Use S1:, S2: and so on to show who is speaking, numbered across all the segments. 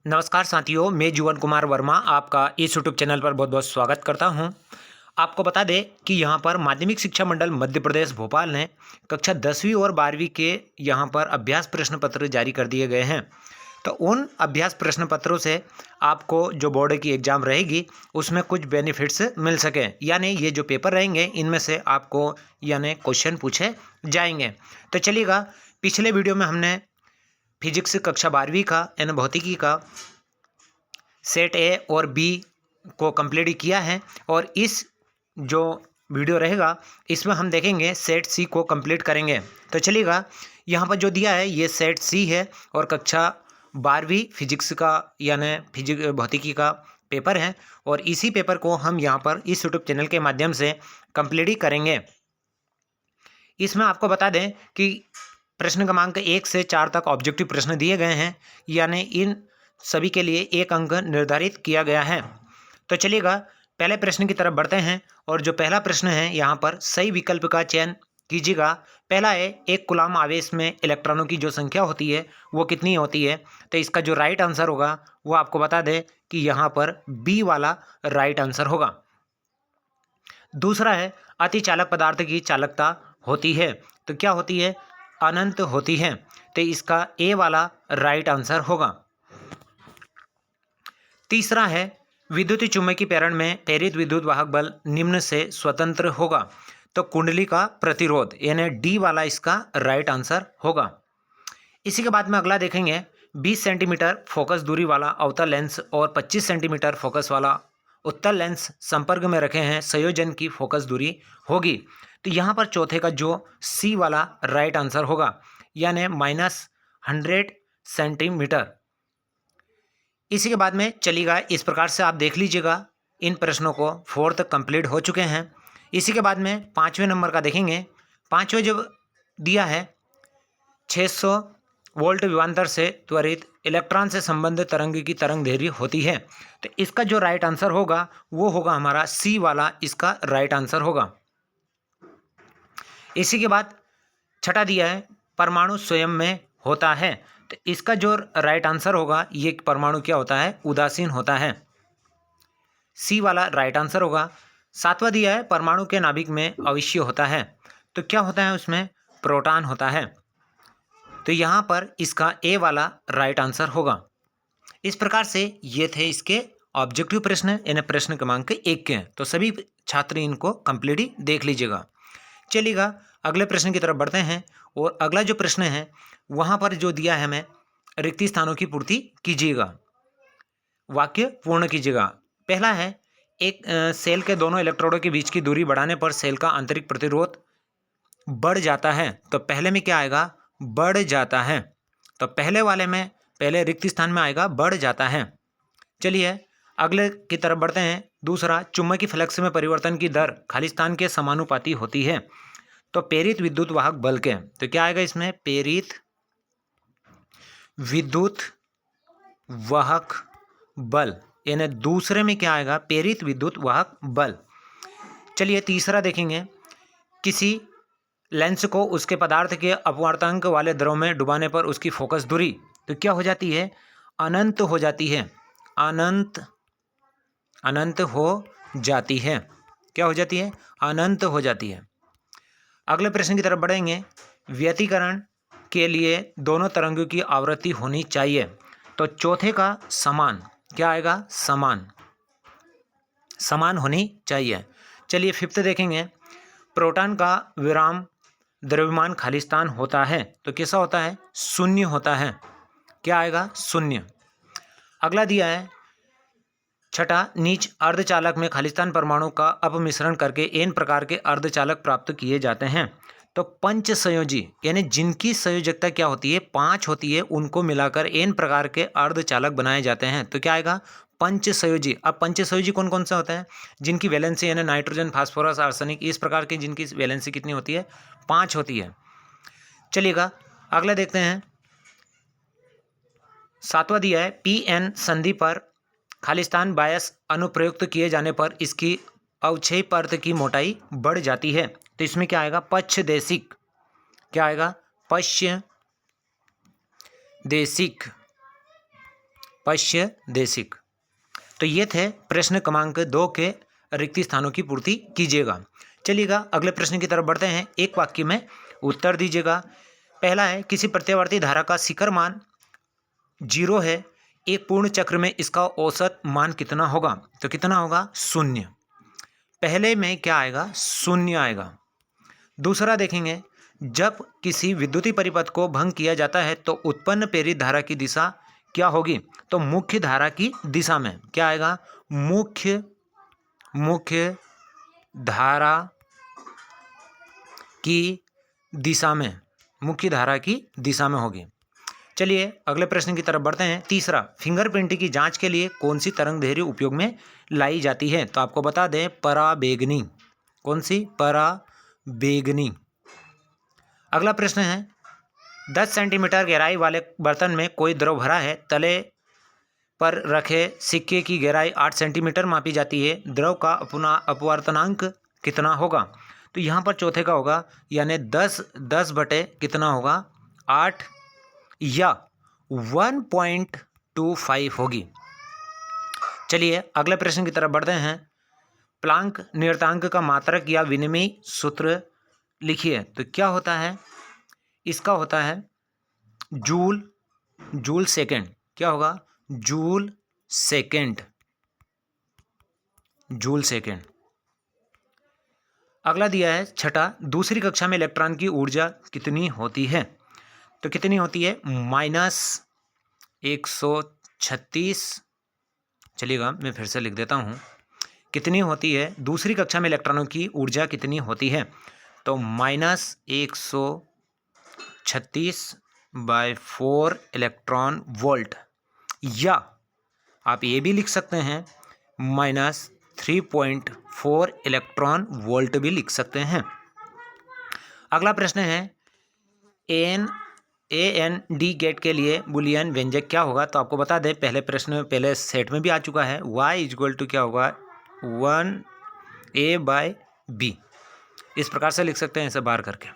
S1: नमस्कार साथियों, मैं जीवन कुमार वर्मा आपका इस यूट्यूब चैनल पर बहुत बहुत स्वागत करता हूं। आपको बता दें कि यहां पर माध्यमिक शिक्षा मंडल मध्य प्रदेश भोपाल ने कक्षा 10वीं और 12वीं के यहां पर अभ्यास प्रश्न पत्र जारी कर दिए गए हैं। तो उन अभ्यास प्रश्न पत्रों से आपको जो बोर्ड की एग्ज़ाम रहेगी उसमें कुछ बेनिफिट्स मिल सकें, यानी ये जो पेपर रहेंगे इनमें से आपको यानी क्वेश्चन पूछे जाएंगे। तो चलिएगा, पिछले वीडियो में हमने फिजिक्स कक्षा 12वीं का यानी भौतिकी का सेट ए और बी को कंप्लीट किया है और इस जो वीडियो रहेगा इसमें हम देखेंगे सेट सी को कंप्लीट करेंगे। तो चलिएगा, यहाँ पर जो दिया है ये सेट सी है और कक्षा 12वीं फिजिक्स का यानी भौतिकी का पेपर है और इसी पेपर को हम यहाँ पर इस यूट्यूब चैनल के माध्यम से कंप्लीट ही करेंगे। इसमें आपको बता दें कि प्रश्न क्रमांक 1 से 4 तक ऑब्जेक्टिव प्रश्न दिए गए हैं, यानी इन सभी के लिए 1 अंक निर्धारित किया गया है। तो चलिएगा, पहले प्रश्न की तरफ बढ़ते हैं और जो पहला प्रश्न है यहाँ पर सही विकल्प का चयन कीजिएगा। पहला है, एक कूलम्ब आवेश में इलेक्ट्रॉनों की जो संख्या होती है वो कितनी होती है। तो इसका जो राइट आंसर होगा वो आपको बता दें कि यहाँ पर बी वाला राइट आंसर होगा। दूसरा है, अतिचालक पदार्थ की चालकता होती है, तो क्या होती है, अनंत होती है। तो इसका ए वाला राइट आंसर होगा। तीसरा है, विद्युत चुम्बकीय प्रेरण में प्रेरित विद्युत वाहक बल निम्न से स्वतंत्र होगा। तो कुंडली का प्रतिरोध यानी डी वाला इसका राइट आंसर होगा। इसी के बाद में अगला देखेंगे, 20 सेंटीमीटर फोकस दूरी वाला अवतल लेंस और 25 सेंटीमीटर फोकस वाला उत्तल लेंस संपर्क में रखे हैं, संयोजन की फोकस दूरी होगी। तो यहाँ पर चौथे का जो सी वाला राइट आंसर होगा, यानी -100 सेंटीमीटर। इसी के बाद में चलिएगा, इस प्रकार से आप देख लीजिएगा इन प्रश्नों को, 4th कंप्लीट हो चुके हैं। इसी के बाद में 5वें नंबर का देखेंगे। 5वें जो दिया है, 600 वोल्ट विभवांतर से त्वरित इलेक्ट्रॉन से संबंधित तरंग की तरंग दैर्घ्य होती है। तो इसका जो राइट आंसर होगा वो होगा हमारा सी वाला, इसका राइट आंसर होगा। इसी के बाद छठा दिया है, परमाणु स्वयं में होता है। तो इसका जो राइट आंसर होगा, ये परमाणु क्या होता है, उदासीन होता है, सी वाला राइट आंसर होगा। 7वां दिया है, परमाणु के नाभिक में अवश्य होता है। तो क्या होता है, उसमें प्रोटॉन होता है। तो यहाँ पर इसका ए वाला राइट आंसर होगा। इस प्रकार से ये थे इसके ऑब्जेक्टिव प्रश्न यानी प्रश्न क्रमांक 1 के। तो सभी छात्र इनको कंप्लीट ही देख लीजिएगा। चलिएगा, अगले प्रश्न की तरफ बढ़ते हैं और अगला जो प्रश्न है वहाँ पर जो दिया है, हमें रिक्त स्थानों की पूर्ति कीजिएगा, वाक्य पूर्ण कीजिएगा। पहला है, एक सेल के दोनों इलेक्ट्रोडों के बीच की दूरी बढ़ाने पर सेल का आंतरिक प्रतिरोध बढ़ जाता है। तो पहले में क्या आएगा, बढ़ जाता है। तो पहले वाले में, पहले रिक्त स्थान में आएगा बढ़ जाता है। चलिए अगले की तरफ बढ़ते हैं। दूसरा, चुंबकीय फ्लक्स में परिवर्तन की दर खाली स्थान के समानुपाती होती है। तो प्रेरित विद्युत वाहक बल के, तो क्या आएगा इसमें, प्रेरित विद्युत वाहक बल, यानी दूसरे में क्या आएगा, प्रेरित विद्युत वाहक बल। चलिए तीसरा देखेंगे, किसी लेंस को उसके पदार्थ के अपवर्तनांक वाले द्रव में डुबाने पर उसकी फोकस दूरी तो क्या हो जाती है, अनंत हो जाती है, अनंत हो जाती है। क्या हो जाती है, अनंत हो जाती है। अगले प्रश्न की तरफ बढ़ेंगे, व्यतिकरण के लिए दोनों तरंगों की आवृत्ति होनी चाहिए। तो चौथे का समान, क्या आएगा, समान होनी चाहिए। चलिए 5th देखेंगे, प्रोटॉन का विराम द्रव्यमान खाली स्थान होता है। तो कैसा होता है, शून्य होता है। क्या आएगा, शून्य। अगला दिया है, छठा, नीच अर्धचालक में खालिस्तान परमाणु का अपमिश्रण करके एन प्रकार के अर्धचालक प्राप्त किए जाते हैं। तो पंच संयोजी यानी जिनकी संयोजकता क्या होती है, 5 होती है, उनको मिलाकर एन प्रकार के अर्धचालक बनाए जाते हैं। तो क्या आएगा, पंच संयोजी। अब पंच संयोजी कौन कौन से होते हैं, जिनकी वैलेंसी यानी नाइट्रोजन, फास्फोरस, आर्सेनिक, इस प्रकार की जिनकी वैलेंसी कितनी होती है, 5 होती है। चलिएगा अगला देखते हैं। 7वां दिया है, पी एन संधि पर खालिस्तान बायस अनुप्रयुक्त किए जाने पर इसकी अवक्षय परत की मोटाई बढ़ जाती है। तो इसमें क्या आएगा, पश्चदेशिक। क्या आएगा, पश्चदेशिक। पश्य देशिक। तो ये थे प्रश्न क्रमांक 2 के रिक्त स्थानों की पूर्ति कीजिएगा। चलिएगा अगले प्रश्न की तरफ बढ़ते हैं। एक वाक्य में उत्तर दीजिएगा। पहला है, किसी प्रत्यावर्ती धारा का शिखर मान 0 है, एक पूर्ण चक्र में इसका औसत मान कितना होगा? तो कितना होगा? 0। पहले में क्या आएगा? 0 आएगा। दूसरा देखेंगे, जब किसी विद्युतीय परिपथ को भंग किया जाता है तो उत्पन्न प्रेरित धारा की दिशा क्या होगी? तो मुख्य धारा की दिशा में क्या आएगा? मुख्य धारा की दिशा में, मुख्य धारा की दिशा में होगी। चलिए अगले प्रश्न की तरफ बढ़ते हैं। तीसरा, फिंगरप्रिंट की जांच के लिए कौन सी तरंगदैर्घ्य उपयोग में लाई जाती है? तो आपको बता दें, पराबैंगनी। कौन सी? पराबैंगनी। अगला प्रश्न है, 10 सेंटीमीटर गहराई वाले बर्तन में कोई द्रव भरा है, तले पर रखे सिक्के की गहराई 8 सेंटीमीटर मापी जाती है, द्रव का अपवर्तनांक कितना होगा? तो यहाँ पर चौथे का होगा, यानी 10 बटे कितना होगा? 8 या 1.25 होगी। चलिए अगले प्रश्न की तरफ बढ़ते हैं। प्लांक नियतांक का मात्रक या विनिमय सूत्र लिखिए। तो क्या होता है? इसका होता है जूल सेकेंड। क्या होगा? Joule second. अगला दिया है छठा, दूसरी कक्षा में इलेक्ट्रॉन की ऊर्जा कितनी होती है? तो कितनी होती है? -136। चलिएगा मैं फिर से लिख देता हूँ। कितनी होती है? दूसरी कक्षा में इलेक्ट्रॉनों की ऊर्जा कितनी होती है? तो -136/4 इलेक्ट्रॉन वोल्ट, या आप ये भी लिख सकते हैं -3.4 इलेक्ट्रॉन वोल्ट भी लिख सकते हैं। अगला प्रश्न है, AND गेट के लिए बुलियन व्यंजक क्या होगा? तो आपको बता दें, पहले सेट में भी आ चुका है। y = क्या होगा? 1a/b। इस प्रकार से लिख सकते हैं, ऐसे बाहर करके।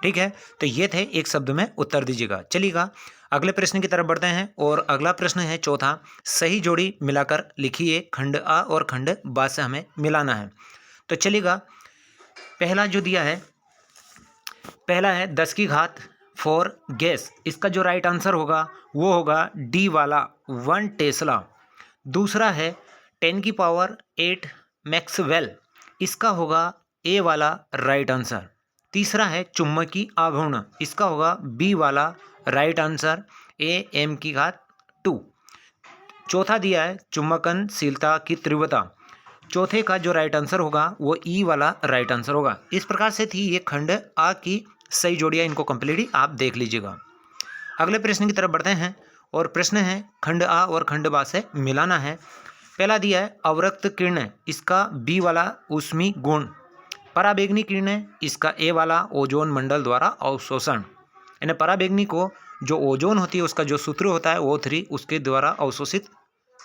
S1: ठीक है, तो ये थे एक शब्द में उत्तर दीजिएगा। चलिएगा अगले प्रश्न की तरफ बढ़ते हैं और अगला प्रश्न है चौथा, सही जोड़ी मिलाकर लिखिए। खंड आ और खंड बा से हमें मिलाना है। तो चलिएगा पहला जो दिया है, पहला है 10⁴ गैस। इसका जो राइट आंसर होगा वो होगा डी वाला 1 टेस्ला। दूसरा है 10⁸ मैक्सवेल। इसका होगा ए वाला राइट आंसर। तीसरा है चुंबकीय आघूर्ण। इसका होगा बी वाला राइट आंसर, AM⁴2। चौथा दिया है चुंबकनशीलता की तीव्रता। चौथे का जो राइट आंसर होगा वो ई वाला राइट आंसर होगा। इस प्रकार से थी ये खंड आ की सही जोड़ियाँ। इनको कंप्लीटली आप देख लीजिएगा। अगले प्रश्न की तरफ बढ़ते हैं और प्रश्न है खंड आ और खंड बा से मिलाना है। पहला दिया है अवरक्त किरण। इसका बी वाला ऊष्मीय गुण। पराबैंगनी किरण, इसका ए वाला ओजोन मंडल द्वारा अवशोषण। यानी पराबैंगनी को जो ओजोन होती है उसका जो सूत्र होता है O3, उसके द्वारा अवशोषित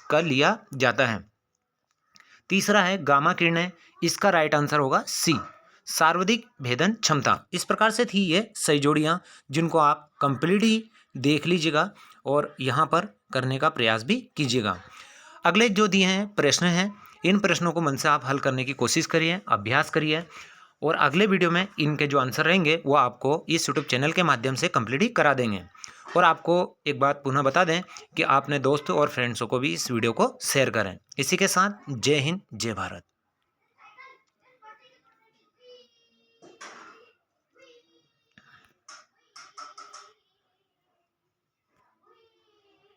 S1: कर लिया जाता है। तीसरा है गामा किरणें। इसका राइट आंसर होगा सी, सर्वाधिक भेदन क्षमता। इस प्रकार से थी ये सही जोड़ियाँ, जिनको आप कंप्लीटली देख लीजिएगा और यहाँ पर करने का प्रयास भी कीजिएगा। अगले जो दिए हैं प्रश्न हैं, इन प्रश्नों को मन से आप हल करने की कोशिश करिए, अभ्यास करिए, और अगले वीडियो में इनके जो आंसर रहेंगे वो आपको इस यूट्यूब चैनल के माध्यम से कंप्लीटली करा देंगे। और आपको एक बात पुनः बता दें कि आपने दोस्तों और फ्रेंड्सों को भी इस वीडियो को शेयर करें। इसी के साथ जय हिंद, जय भारत।